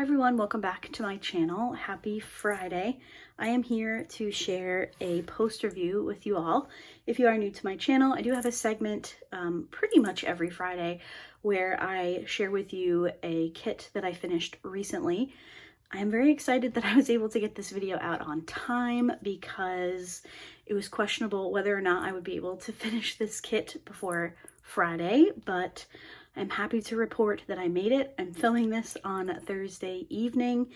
everyone, welcome back to my channel. Happy Friday. I am here to share a post review with you all. If you are new to my channel, I do have a segment pretty much every Friday where I share with you a kit that I finished recently. I am very excited that I was able to get this video out on time because it was questionable whether or not I would be able to finish this kit before Friday, but I'm happy to report that I made it. I'm filming this on Thursday evening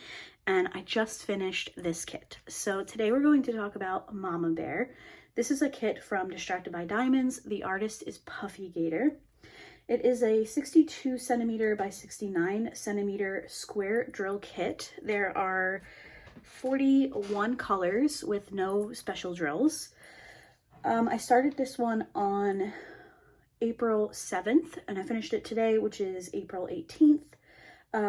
and I just finished this kit. So today we're going to talk about Mama Bear. This is a kit from Distracted by Diamonds. The artist is Puffygator. It is a 62 centimeter by 69 centimeter square drill kit. There are 41 colors with no special drills. I started this one on April 7th and I finished it today, which is April 18th.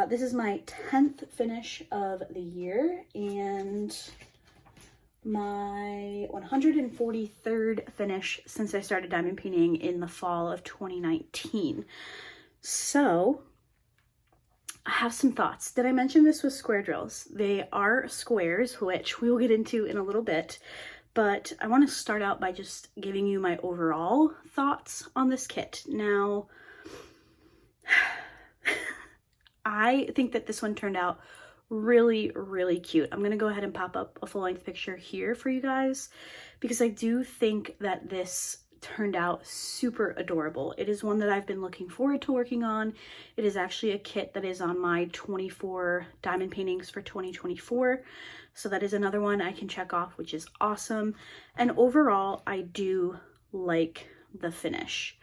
This is my 10th finish of the year and my 143rd finish since I started diamond painting in the fall of 2019. So I have some thoughts. Did I mention this was square drills? They are squares, which we will get into in a little bit. But I want to start out by just giving you my overall thoughts on this kit. Now, I think that this one turned out really, really cute. I'm going to go ahead and pop up a full-length picture here for you guys because I do think that this turned out super adorable. It is one that I've been looking forward to working on. It is actually a kit that is on my 24 diamond paintings for 2024. So that is another one I can check off, which is awesome. And overall, I do like the finish.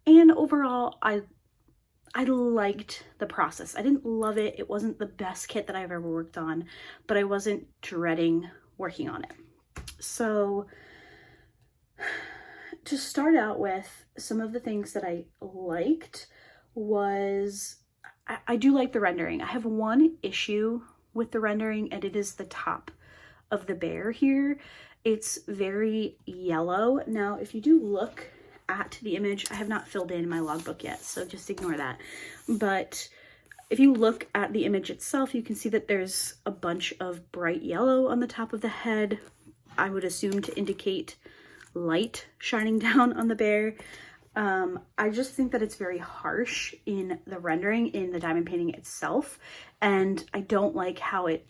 And overall, I liked the process. I didn't love it. It wasn't the best kit that I've ever worked on, but I wasn't dreading working on it. So to start out with, some of the things that I liked was, I do like the rendering. I have one issue with the rendering, and it is the top of the bear here. It's very yellow. Now, if you do look at the image, I have not filled in my logbook yet, so just ignore that. But if you look at the image itself, you can see that there's a bunch of bright yellow on the top of the head. I would assume to indicate light shining down on the bear. I just think that it's very harsh in the rendering, in the diamond painting itself, and I don't like how it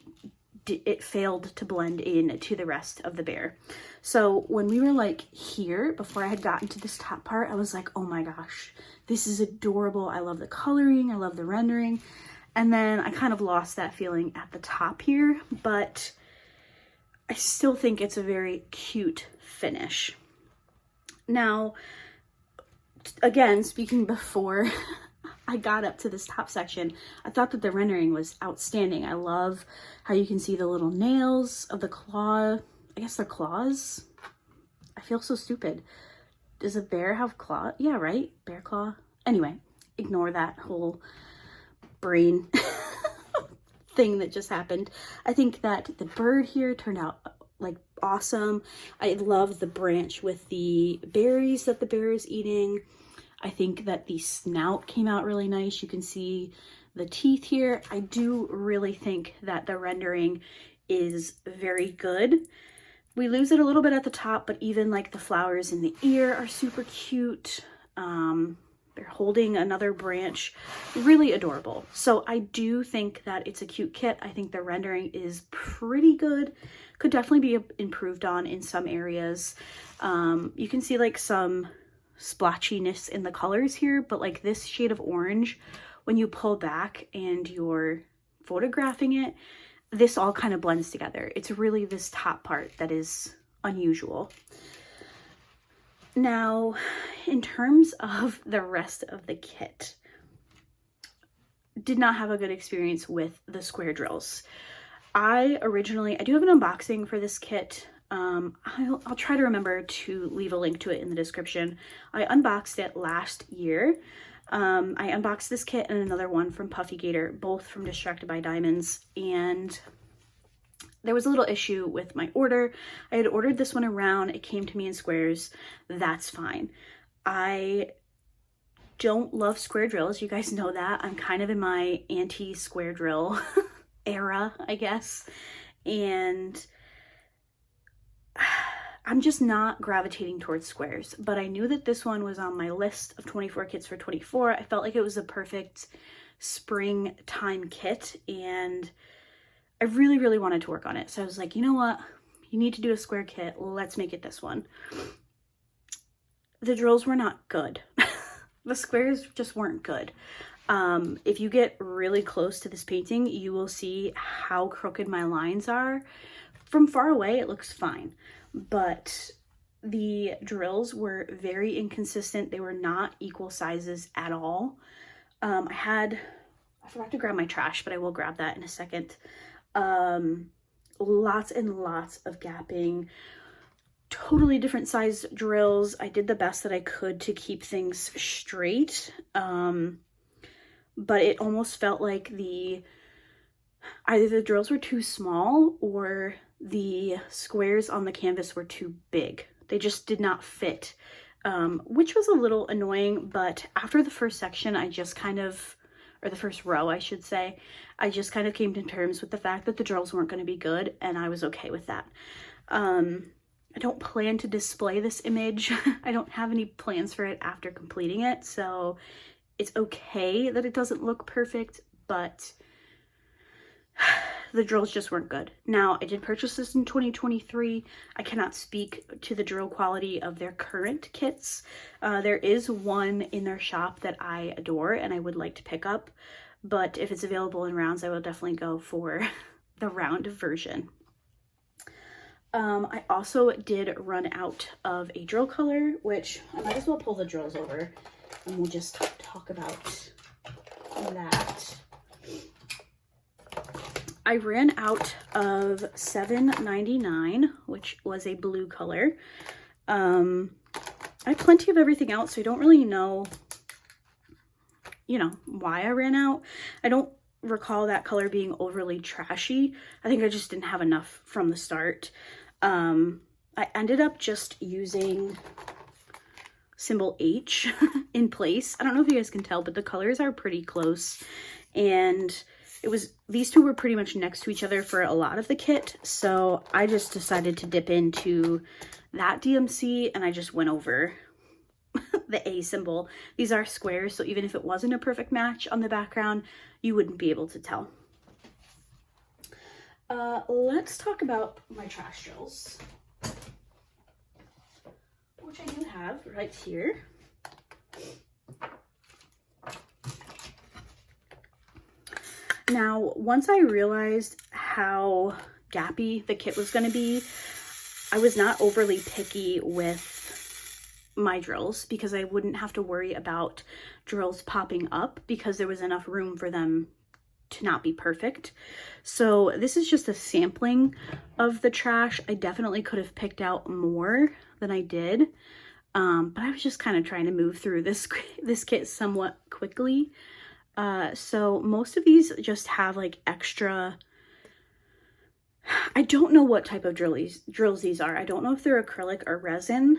failed to blend in to the rest of the bear. So when we were like here, before I had gotten to this top part, I was like, oh my gosh, this is adorable. I love the coloring, I love the rendering. And then I kind of lost that feeling at the top here, but I still think it's a very cute finish. Now, again, speaking before I got up to this top section, I thought that the rendering was outstanding. I love how you can see the little nails of the claw. I guess they're claws. I feel so stupid. Does a bear have claw? Yeah, right? Bear claw. Anyway, ignore that whole brain thing that just happened. I think that the bird here turned out like awesome. I love the branch with the berries that the bear is eating. I think that the snout came out really nice. You can see the teeth here. I do really think that the rendering is very good. We lose it a little bit at the top, but even like the flowers in the ear are super cute. They're holding another branch, really adorable. So I do think that it's a cute kit. I think the rendering is pretty good. Could definitely be improved on in some areas. You can see like some splotchiness in the colors here, but like this shade of orange, when you pull back and you're photographing it, this all kind of blends together. It's really this top part that is unusual. Now, in terms of the rest of the kit, did not have a good experience with the square drills. I do have an unboxing for this kit. I'll try to remember to leave a link to it in the description. I unboxed it last year. I unboxed this kit and another one from Puffygator, both from Distracted by Diamonds, and there was a little issue with my order. I had ordered this one around, it came to me in squares. That's fine. I don't love square drills, you guys know that. I'm kind of in my anti-square drill era, I guess. And I'm just not gravitating towards squares, but I knew that this one was on my list of 24 kits for 24. I felt like it was a perfect springtime kit, and I really, really wanted to work on it. So I was like, you know what? You need to do a square kit. Let's make it this one. The drills were not good. The squares just weren't good. If you get really close to this painting, you will see how crooked my lines are. From far away, it looks fine, but the drills were very inconsistent. They were not equal sizes at all. I forgot to grab my trash, but I will grab that in a second. Lots and lots of gapping, totally different size drills. I did the best that I could to keep things straight. But it almost felt like either the drills were too small or the squares on the canvas were too big. They just did not fit, which was a little annoying. But after the first section, or the first row, I should say, I just kind of came to terms with the fact that the drills weren't going to be good, and I was okay with that. I don't plan to display this image. I don't have any plans for it after completing it, so it's okay that it doesn't look perfect, but the drills just weren't good. Now, I did purchase this in 2023. I cannot speak to the drill quality of their current kits. There is one in their shop that I adore and I would like to pick up, but if it's available in rounds, I will definitely go for the round version. I also did run out of a drill color, which I might as well pull the drills over and we'll just talk about that. I ran out of $7.99, which was a blue color. I had plenty of everything else, so I don't really know, why I ran out. I don't recall that color being overly trashy. I think I just didn't have enough from the start. I ended up just using symbol H in place. I don't know if you guys can tell, but the colors are pretty close, and these two were pretty much next to each other for a lot of the kit, so I just decided to dip into that DMC and I just went over the A symbol. These are squares, so even if it wasn't a perfect match on the background, you wouldn't be able to tell. Let's talk about my trash drills, which I do have right here. Now, once I realized how gappy the kit was going to be, I was not overly picky with my drills because I wouldn't have to worry about drills popping up because there was enough room for them to not be perfect. So this is just a sampling of the trash. I definitely could have picked out more than I did, but I was just kind of trying to move through this kit somewhat quickly. So most of these just have like extra, I don't know what type of drills these are. I don't know if they're acrylic or resin.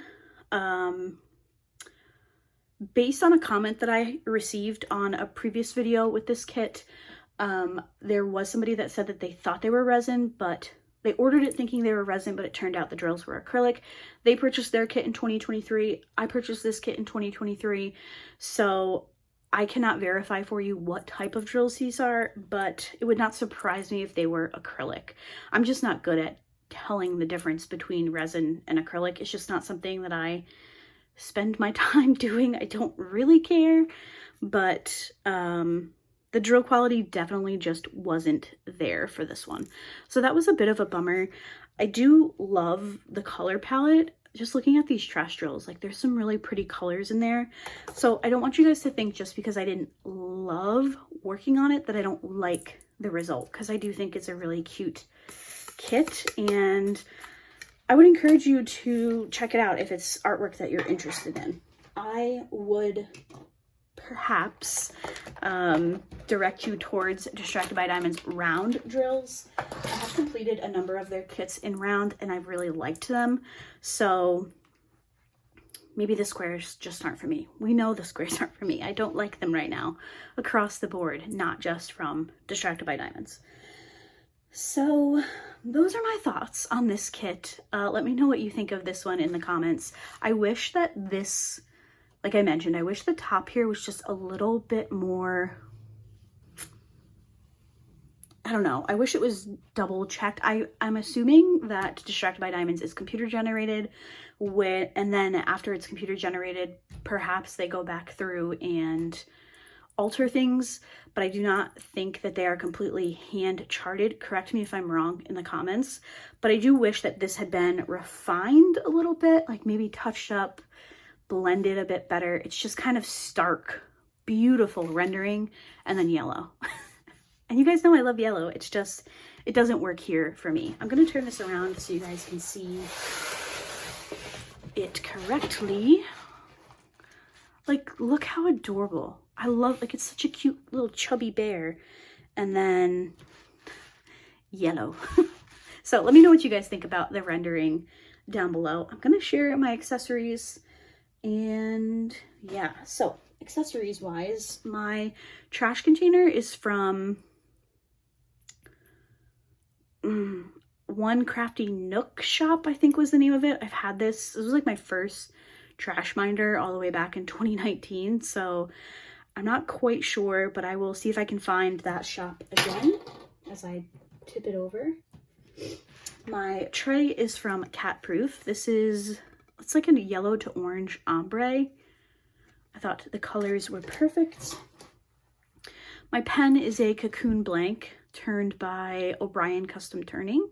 Based on a comment that I received on a previous video with this kit, there was somebody that said that they thought they were resin, but they ordered it thinking they were resin, but it turned out the drills were acrylic. They purchased their kit in 2023. I purchased this kit in 2023. So I cannot verify for you what type of drills these are, but it would not surprise me if they were acrylic. I'm just not good at telling the difference between resin and acrylic. It's just not something that I spend my time doing. I don't really care, but the drill quality definitely just wasn't there for this one. So that was a bit of a bummer. I do love the color palette. Just looking at these trash drills, like there's some really pretty colors in there. So I don't want you guys to think just because I didn't love working on it that I don't like the result, because I do think it's a really cute kit, and I would encourage you to check it out if it's artwork that you're interested in. I would perhaps direct you towards Distracted by Diamonds round drills. I have completed a number of their kits in round and I've really liked them. So maybe the squares just aren't for me. We know the squares aren't for me. I don't like them right now across the board, not just from Distracted by Diamonds. So those are my thoughts on this kit. Let me know what you think of this one in the comments. I wish that this, like I mentioned, I wish the top here was just a little bit more, I don't know. I wish it was double checked. I'm assuming that Distracted by Diamonds is computer generated and then after it's computer generated, perhaps they go back through and alter things, but I do not think that they are completely hand charted. Correct me if I'm wrong in the comments, but I do wish that this had been refined a little bit, like maybe touched up, blended a bit better. It's just kind of stark, beautiful rendering and then yellow. And you guys know I love yellow. It's just, it doesn't work here for me. I'm going to turn this around so you guys can see it correctly. Like, look how adorable. I love, like, it's such a cute little chubby bear. And then yellow. So let me know what you guys think about the rendering down below. I'm going to share my accessories. And yeah, so accessories wise, my trash container is from One Crafty Nook Shop, I think was the name of it. I've had this. This was like my first trash minder all the way back in 2019. So I'm not quite sure, but I will see if I can find that shop again as I tip it over. My tray is from Cat Proof. This is, it's like a yellow to orange ombre. I thought the colors were perfect. My pen is a Cocoon Blank turned by O'Brien Custom Turning.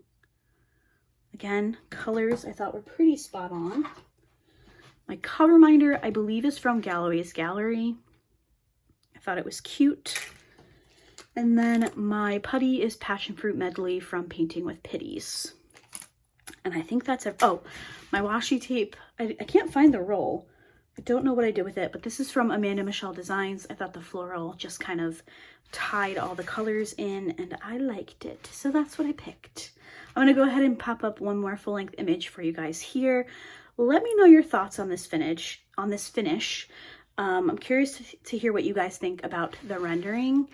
Again, colors I thought were pretty spot on. My cover minder, I believe, is from Galloway's Gallery. I thought it was cute. And then my putty is Passion Fruit Medley from Painting with Pitties. And I think that's it. Oh, my washi tape. I can't find the roll. I don't know what I did with it, but this is from Amanda Michelle Designs. I thought the floral just kind of tied all the colors in and I liked it. So that's what I picked. I'm going to go ahead and pop up one more full-length image for you guys here. Let me know your thoughts on this finish. I'm curious to hear what you guys think about the rendering.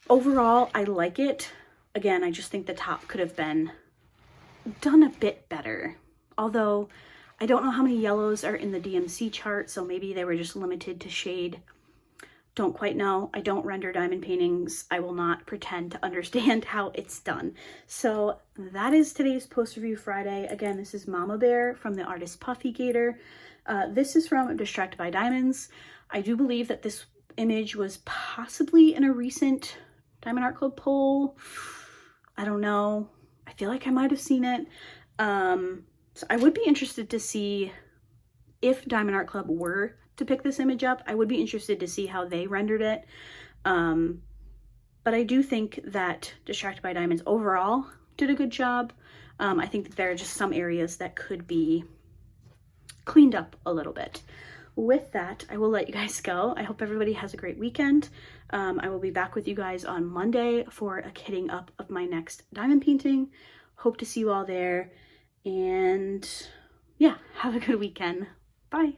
Overall, I like it. Again, I just think the top could have been done a bit better. Although I don't know how many yellows are in the DMC chart, so maybe they were just limited to shade. Don't quite know. I don't render diamond paintings. I will not pretend to understand how it's done. So that is today's Post Review Friday. Again, this is Mama Bear from the artist Puffygator. This is from Distracted by Diamonds. I do believe that this image was possibly in a recent Diamond Art Club poll. I don't know. I feel like I might have seen it. So I would be interested to see if Diamond Art Club were to pick this image up. I would be interested to see how they rendered it. But I do think that Distracted by Diamonds overall did a good job. I think that there are just some areas that could be cleaned up a little bit. With that, I will let you guys go. I hope everybody has a great weekend. I will be back with you guys on Monday for a kitting up of my next diamond painting. Hope to see you all there. And yeah, have a good weekend. Bye.